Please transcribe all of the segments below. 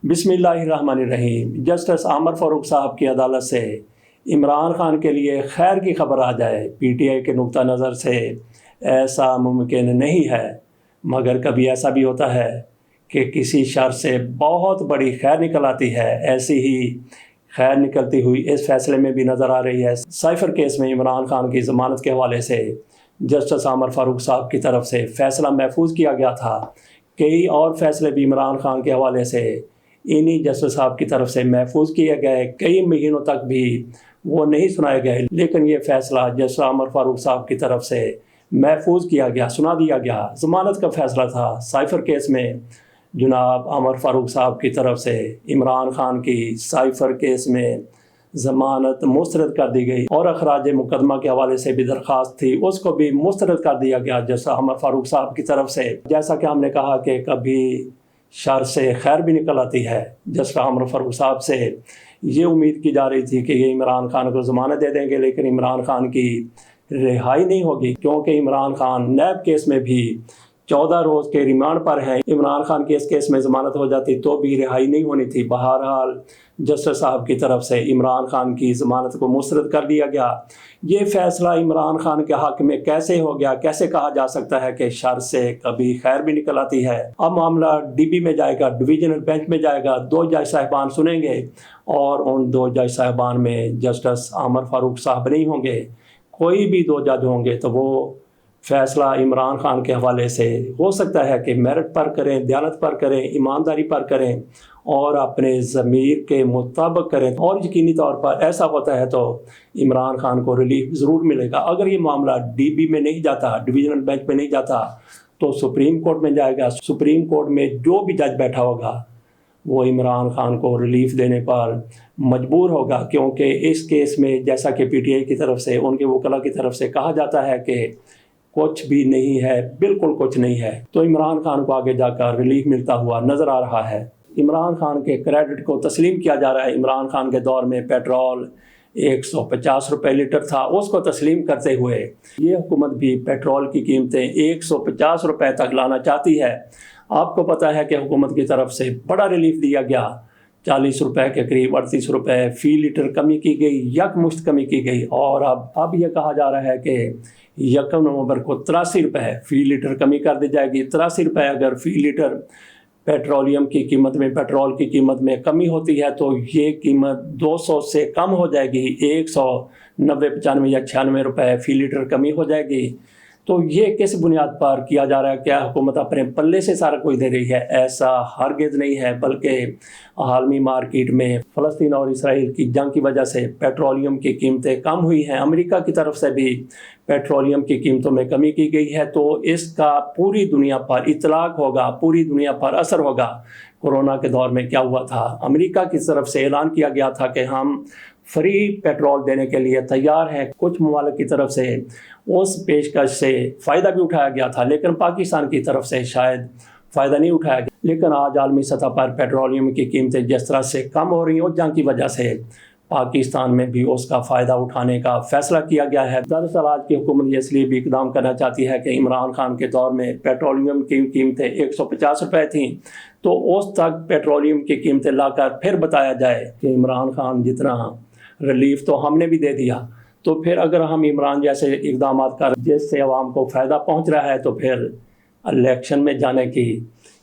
बिस्मिल्लाहिर्रहमानिर्रहीम। जस्टिस आमर फारूक साहब की अदालत से इमरान खान के लिए खैर की खबर आ जाए, पीटीआई के नुक्ता नज़र से ऐसा मुमकिन नहीं है, मगर कभी ऐसा भी होता है कि किसी शर से बहुत बड़ी खैर निकल आती है। ऐसी ही खैर निकलती हुई इस फैसले में भी नज़र आ रही है। साइफर केस में इमरान खान की ज़मानत के हवाले से जस्टिस आमर फारूक साहब की तरफ से फ़ैसला महफूज किया गया था। कई और फैसले भी इमरान खान के हवाले से इन्हीं जस्टिस साहब की तरफ से महफूज किए गए, कई महीनों तक भी वो नहीं सुनाए गए, लेकिन ये फ़ैसला जस्टिस आमर फारूक साहब की तरफ से महफूज किया गया, सुना दिया गया। ज़मानत का फ़ैसला था साइफर केस में। जनाब आमर फारूक साहब की तरफ से इमरान खान की साइफर केस में ज़मानत मुस्तरद कर दी गई और अखराज मुकदमा के हवाले से भी दरख्वास्त थी, उसको भी मुस्तरद कर दिया गया जैसा आमर फारूक साहब की तरफ से। जैसा कि हमने कहा कि कभी शर से खैर भी निकल आती है। जस्टिस आमर फारूक साहब से ये उम्मीद की जा रही थी कि ये इमरान खान को ज़मानत दे देंगे, लेकिन इमरान खान की रिहाई नहीं होगी, क्योंकि इमरान खान नैब केस में भी 14 रोज़ के रिमांड पर हैं। इमरान खान के इस केस में ज़मानत हो जाती तो भी रिहाई नहीं होनी थी। बहरहाल जस्टिस साहब की तरफ से इमरान खान की ज़मानत को मुस्तरद कर दिया गया। ये फ़ैसला इमरान खान के हक़ में कैसे हो गया? कैसे कहा जा सकता है कि शर से कभी खैर भी निकल आती है? अब मामला डीबी में जाएगा, डिवीज़नल बेंच में जाएगा। 2 जज साहिबान सुनेंगे और उन 2 जज साहिबान में जस्टिस आमर फारूक साहब नहीं होंगे, कोई भी 2 जज होंगे। तो वो फ़ैसला इमरान खान के हवाले से हो सकता है कि मेरिट पर करें, दयानत पर करें, ईमानदारी पर करें और अपने ज़मीर के मुताबिक करें। और यकीनी तौर पर ऐसा होता है तो इमरान खान को रिलीफ ज़रूर मिलेगा। अगर ये मामला डीबी में नहीं जाता, डिवीज़नल बेंच में नहीं जाता, तो सुप्रीम कोर्ट में जाएगा। सुप्रीम कोर्ट में जो भी जज बैठा होगा वो इमरान खान को रिलीफ देने पर मजबूर होगा, क्योंकि इस केस में जैसा कि पीटीआई की तरफ से, उनके वकला की तरफ से कहा जाता है कि कुछ भी नहीं है, बिल्कुल कुछ नहीं है। तो इमरान खान को आगे जाकर रिलीफ मिलता हुआ नज़र आ रहा है। इमरान खान के क्रेडिट को तस्लीम किया जा रहा है। इमरान खान के दौर में पेट्रोल 150 रुपये लीटर था, उसको तस्लीम करते हुए ये हुकूमत भी पेट्रोल की कीमतें 150 रुपये तक लाना चाहती है। आपको पता है कि हुकूमत की तरफ से बड़ा रिलीफ दिया गया, 40 रुपये के करीब 38 रुपये फ़ी लीटर कमी की गई, यकमुश्त कमी की गई। और अब यह कहा जा रहा है कि 1 नवंबर को 83 रुपये फ़ी लीटर कमी कर दी जाएगी। 83 रुपये अगर फ़ी लीटर पेट्रोलियम की कीमत में, पेट्रोल की कीमत में कमी होती है तो ये कीमत 200 से कम हो जाएगी, 190, 95 या 96 रुपये फ़ी लीटर कमी हो जाएगी। तो ये किस बुनियाद पर किया जा रहा है? क्या हुकूमत अपने पल्ले से सारा कुछ दे रही है? ऐसा हरगिज़ नहीं है, बल्कि आलमी मार्केट में फ़लस्तीन और इसराइल की जंग की वजह से पेट्रोलियम की कीमतें कम हुई हैं। अमेरिका की तरफ से भी पेट्रोलियम की कीमतों में कमी की गई है। तो इसका पूरी दुनिया पर इतलाक़ होगा, पूरी दुनिया पर असर होगा। कोरोना के दौर में क्या हुआ था? अमेरिका की तरफ से ऐलान किया गया था कि हम फ्री पेट्रोल देने के लिए तैयार हैं। कुछ ममालिक की तरफ से उस पेशकश से फ़ायदा भी उठाया गया था, लेकिन पाकिस्तान की तरफ से शायद फ़ायदा नहीं उठाया गया। लेकिन आज आलमी सतह पर पेट्रोलियम की कीमतें जिस तरह से कम हो रही हैं, उस जंग की वजह से पाकिस्तान में भी उसका फ़ायदा उठाने का फ़ैसला किया गया है। दरअसल आज की हुकूमत ये इसलिए भी इक़दाम करना चाहती है कि इमरान खान के दौर में पेट्रोलियम की कीमतें 150 रुपये थीं, तो उस तक पेट्रोलियम की कीमतें लाकर फिर बताया जाए कि इमरान खान जितना रिलीफ तो हमने भी दे दिया, तो फिर अगर हम इमरान जैसे इक़दाम कर जिससे आवाम को फ़ायदा पहुँच रहा है, तो फिर इलेक्शन में जाने की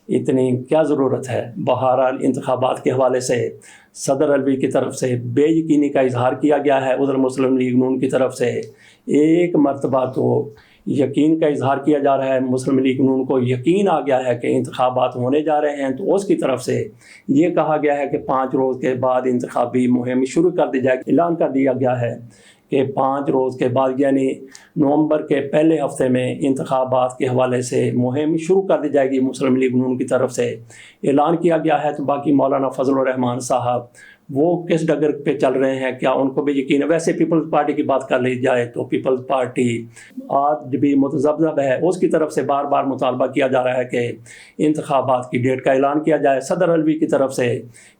इतनी क्या ज़रूरत है? बहरहाल इंतखाबात के हवाले से सदर अलवी की तरफ से बेयकीनी का इजहार किया गया है। उधर मुस्लिम लीग नून की तरफ से एक मरतबा तो यकीन का इजहार किया जा रहा है। मुस्लिम लीग नून को यकीन आ गया है कि इंतखाबात होने जा रहे हैं, तो उसकी तरफ से ये कहा गया है कि 5 रोज़ के बाद इंतखाबी मुहिम शुरू कर दी जाएगी। ऐलान कर दिया गया है कि 5 रोज़ के बाद यानी नवंबर के पहले हफ्ते में इंतखाबात के हवाले से मुहिम शुरू कर दी जाएगी। मुस्लिम लीग नून की तरफ से ऐलान किया गया है। तो बाकी मौलाना फजल रहमान साहब वो किस डगर पे चल रहे हैं, क्या उनको भी यकीन है? वैसे पीपल्स पार्टी की बात कर ली जाए तो पीपल्स पार्टी आज भी मुतज़ब्ज़ब है। उसकी तरफ से बार बार मुतालबा किया जा रहा है कि इंतखाबात की डेट का ऐलान किया जाए। सदर अलवी की तरफ से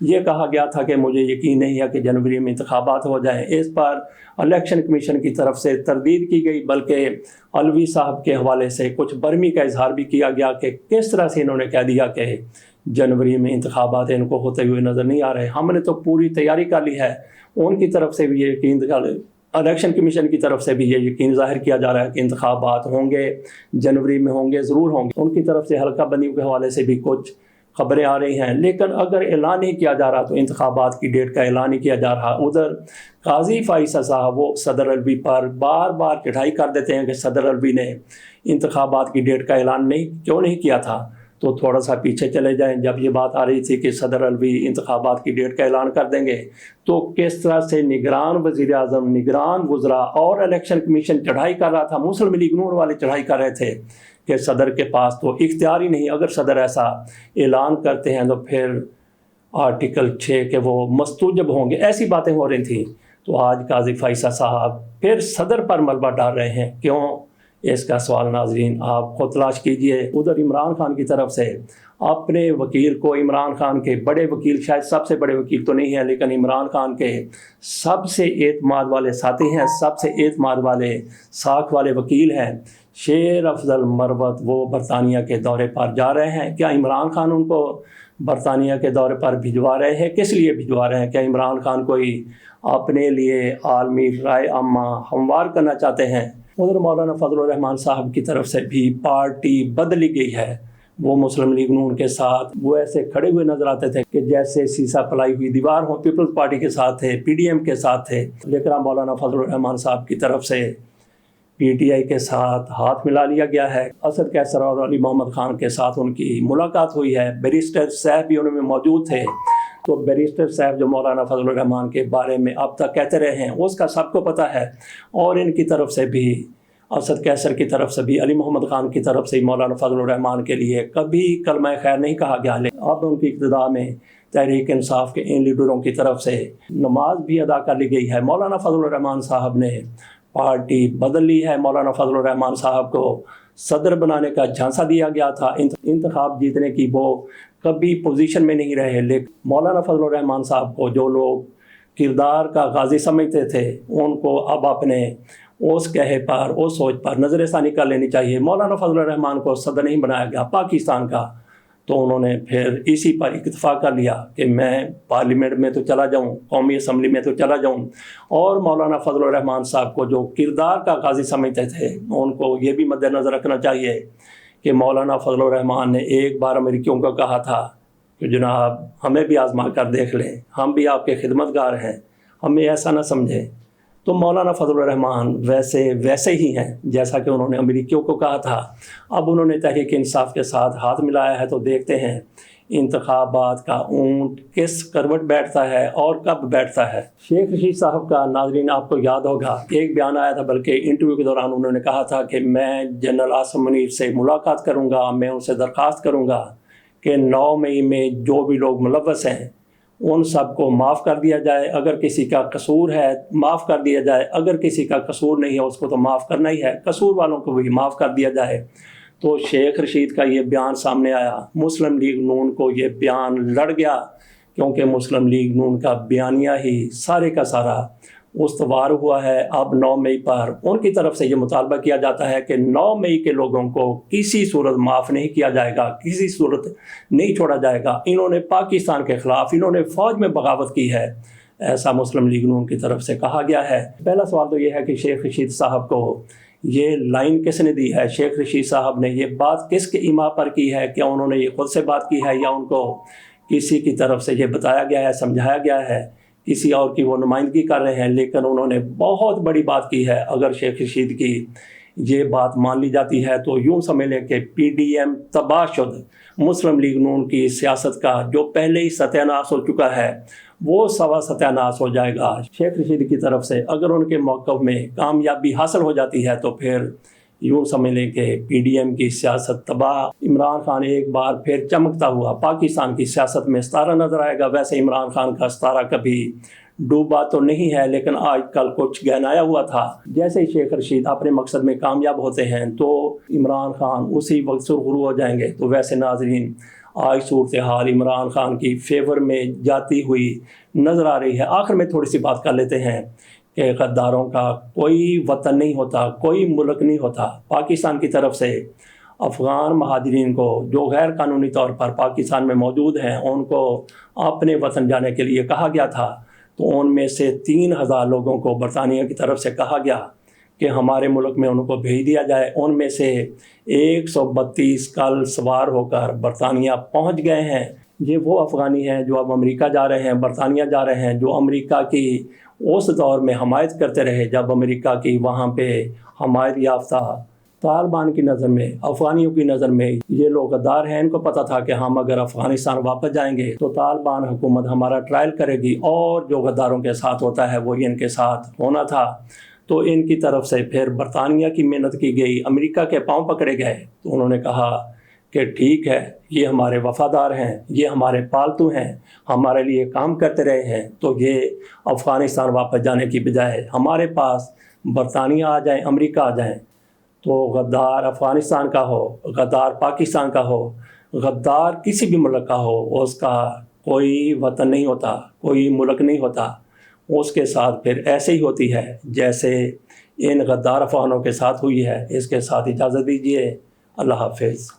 ये कहा गया था कि मुझे यकीन नहीं है कि जनवरी में इंतखाबात हो जाए। इस पर इलेक्शन कमीशन की तरफ से तरदीद की गई, बल्कि अलवी साहब के हवाले से कुछ बरमी का इजहार भी किया गया कि किस तरह से इन्होंने कह दिया कि जनवरी में इंतखाबात इनको होते हुए नज़र नहीं आ रहे। हमने तो पूरी तैयारी कर ली है। उनकी तरफ से भी ये यकीन, इलेक्शन कमीशन की तरफ से भी ये यकीन ज़ाहिर किया जा रहा है कि इंतखाबात होंगे, जनवरी में होंगे, ज़रूर होंगे। उनकी तरफ से हल्का बंदी के हवाले से भी कुछ खबरें आ रही हैं, लेकिन अगर ऐलान नहीं किया जा रहा तो इंतखाबात की डेट का ऐलान नहीं किया जा रहा। उधर काजी फ़ाइज़ साहब वो सदर अलवी पर बार बार चढ़ाई कर देते हैं कि सदर अलवी ने इंतखाबात की डेट का ऐलान क्यों नहीं किया था। तो थोड़ा सा पीछे चले जाएं, जब ये बात आ रही थी कि सदर अलवी इंतखाबात की डेट का ऐलान कर देंगे, तो किस तरह से निगरान वज़ीर आज़म, निगरान वज़रा और इलेक्शन कमीशन चढ़ाई कर रहा था। मुस्लिम लीग नून वाले चढ़ाई कर रहे थे कि सदर के पास तो इख्तियार ही नहीं, अगर सदर ऐसा ऐलान करते हैं तो फिर आर्टिकल 6 के वो मस्तूजब होंगे, ऐसी बातें हो रही थी। तो आज काजी फ़ाइज़ साहब फिर सदर पर मलबा डाल रहे हैं, क्यों? इसका सवाल नाज़रीन आप खुद तलाश कीजिए। उधर इमरान खान की तरफ से अपने वकील को, इमरान खान के बड़े वकील, शायद सबसे बड़े वकील तो नहीं है, लेकिन इमरान खान के सबसे एतमाद वाले साथी हैं, सबसे एतमाद वाले साख वाले वकील हैं, शेर अफजल मरवत, वो बरतानिया के दौरे पर जा रहे हैं। क्या इमरान खान उनको बरतानिया के दौरे पर भिजवा रहे हैं? किस लिए भिजवा रहे हैं? क्या इमरान खान कोई अपने लिए आलमी राय अम्मा हमवार करना चाहते हैं? उधर मौलाना फजलुर रहमान साहब की तरफ से भी पार्टी बदली गई है। वो मुस्लिम लीग नून के साथ वो ऐसे खड़े हुए नजर आते थे कि जैसे सीसा पलाई हुई दीवार हो। पीपल्स पार्टी के साथ थे, PDM के साथ थे, लेकिन मौलाना फजलुर रहमान साहब की तरफ से PTI के साथ हाथ मिला लिया गया है। असद कैसर और अली मोहम्मद खान के साथ उनकी मुलाकात हुई है। बैरिस्टर साहब भी उनमें मौजूद थे। तो बैरिस्टर साहब जो मौलाना फजलुर रहमान के बारे में अब तक कहते रहे हैं उसका सबको पता है, और इनकी तरफ से भी, असद कैसर की तरफ से भी, अली मोहम्मद खान की तरफ से मौलाना फजलुर रहमान के लिए कभी कलमा खैर नहीं कहा गया। लेकिन अब उनकी इब्तिदा में तहरीक इंसाफ के इन लीडरों की तरफ से नमाज भी अदा कर ली गई है। मौलाना फजलुर रहमान साहब ने पार्टी बदल ली है। मौलाना फजलुर रहमान साहब को सदर बनाने का झांसा दिया गया था। इंतखाब जीतने की वो कभी पोजीशन में नहीं रहे, लेकिन मौलाना फजलुर रहमान साहब को जो लोग किरदार का गाजी समझते थे उनको अब अपने उस कहे पर, उस सोच पर नज़रसानी कर लेनी चाहिए। मौलाना फजलुर रहमान को सदर नहीं बनाया गया पाकिस्तान का, तो उन्होंने फिर इसी पर इत्तफाक कर लिया कि मैं पार्लियामेंट में तो चला जाऊं, कौमी असम्बली में तो चला जाऊं। और मौलाना फजलुर रहमान साहब को जो किरदार का गाजी समझते थे उनको ये भी मद्देनज़र रखना चाहिए कि मौलाना फजलुर रहमान ने एक बार अमेरिकियों को कहा था कि जनाब हमें भी आजमा कर देख लें, हम भी आपके खिदमतगार हैं, हमें ऐसा ना समझें। तो मौलाना फजलुर रहमान वैसे ही हैं जैसा कि उन्होंने अमेरिकियों को कहा था। अब उन्होंने तहरीक इंसाफ के साथ हाथ मिलाया है, तो देखते हैं इंतखाबात का ऊंट किस करवट बैठता है और कब बैठता है। शेख रशीद साहब का नाज़रीन आपको याद होगा, एक बयान आया था, बल्कि इंटरव्यू के दौरान उन्होंने कहा था कि मैं जनरल आसिम मुनीर से मुलाकात करूँगा, मैं उनसे दरख्वास्त करूँगा कि 9 मई में जो भी लोग मुलव्वस हैं उन सब को माफ़ कर दिया जाए। अगर किसी का कसूर है माफ़ कर दिया जाए, अगर किसी का कसूर नहीं है उसको तो माफ़ करना ही है, कसूर वालों को भी माफ़ कर दिया जाए। तो शेख रशीद का ये बयान सामने आया, मुस्लिम लीग नून को ये बयान लड़ गया, क्योंकि मुस्लिम लीग नून का बयानिया ही सारे का सारा उस्तवार हुआ है। अब 9 मई पर उनकी तरफ से ये मुतालबा किया जाता है कि 9 मई के लोगों को किसी सूरत माफ़ नहीं किया जाएगा, किसी सूरत नहीं छोड़ा जाएगा। इन्होंने पाकिस्तान के ख़िलाफ़, इन्होंने फ़ौज में बगावत की है, ऐसा मुस्लिम लीग नून की तरफ से कहा गया है। पहला सवाल तो ये है कि शेख रशीद साहब को ये लाइन किसने दी है? शेख रशीद साहब ने ये बात किसके इमा पर की है? क्या उन्होंने ये खुद से बात की है या उनको किसी की तरफ से ये बताया गया है, समझाया गया है, किसी और की वो नुमाइंदगी कर रहे हैं? लेकिन उन्होंने बहुत बड़ी बात की है। अगर शेख रशीद की ये बात मान ली जाती है तो यूँ समझ लें कि PDM तबाहशुद मुस्लिम लीग नून की सियासत का जो पहले ही सत्यानाश हो चुका है वो सवा सत्यानाश हो जाएगा। शेख रशीद की तरफ से अगर उनके मौक़िफ़ में कामयाबी हासिल हो जाती है तो फिर यूँ समझ लें कि PDM की सियासत तबाह। इमरान खान एक बार फिर चमकता हुआ पाकिस्तान की सियासत में सितारा नज़र आएगा। वैसे इमरान खान का सितारा कभी डूबा तो नहीं है, लेकिन आज कल कुछ गहनाया हुआ था। जैसे ही शेख रशीद अपने मकसद में कामयाब होते हैं तो इमरान खान उसी वक्त सुरखरू हो जाएंगे। तो वैसे नाजरीन आज सूरत हाल इमरान खान की फेवर में जाती हुई नज़र आ रही है। आखिर में थोड़ी सी बात कर लेते हैं कि गद्दारों का कोई वतन नहीं होता, कोई मुल्क नहीं होता। पाकिस्तान की तरफ से افغان مہاجرین کو جو غیر قانونی طور پر پاکستان میں موجود ہیں ان کو اپنے وطن جانے کے لیے کہا گیا تھا، تو ان میں سے 3000 لوگوں کو برطانیہ کی طرف سے کہا گیا کہ ہمارے ملک میں ان کو بھیج دیا جائے۔ ان میں سے 132 کل سوار ہو کر برطانیہ پہنچ گئے ہیں۔ یہ وہ افغانی ہیں جو اب امریکہ جا رہے ہیں، برطانیہ جا رہے ہیں، جو امریکہ کی اس دور میں حمایت کرتے رہے جب امریکہ کی وہاں پہ حمایت یافتہ طالبان کی نظر میں، افغانیوں کی نظر میں یہ لوگ غدار ہیں۔ ان کو پتہ تھا کہ ہم اگر افغانستان واپس جائیں گے تو طالبان حکومت ہمارا ٹرائل کرے گی، اور جو غداروں کے ساتھ ہوتا ہے وہی ان کے ساتھ ہونا تھا۔ تو ان کی طرف سے پھر برطانیہ کی محنت کی گئی، امریکہ کے پاؤں پکڑے گئے، تو انہوں نے کہا کہ ٹھیک ہے، یہ ہمارے وفادار ہیں، یہ ہمارے پالتو ہیں، ہمارے لیے کام کرتے رہے ہیں، تو یہ افغانستان واپس جانے کی بجائے ہمارے پاس برطانیہ آ جائیں، امریکہ آ جائیں۔ تو غدار افغانستان کا ہو، غدار پاکستان کا ہو، غدار کسی بھی ملک کا ہو، اس کا کوئی وطن نہیں ہوتا، کوئی ملک نہیں ہوتا، اس کے ساتھ پھر ایسے ہی ہوتی ہے جیسے ان غدار افغانوں کے ساتھ ہوئی ہے۔ اس کے ساتھ اجازت دیجیے، اللہ حافظ۔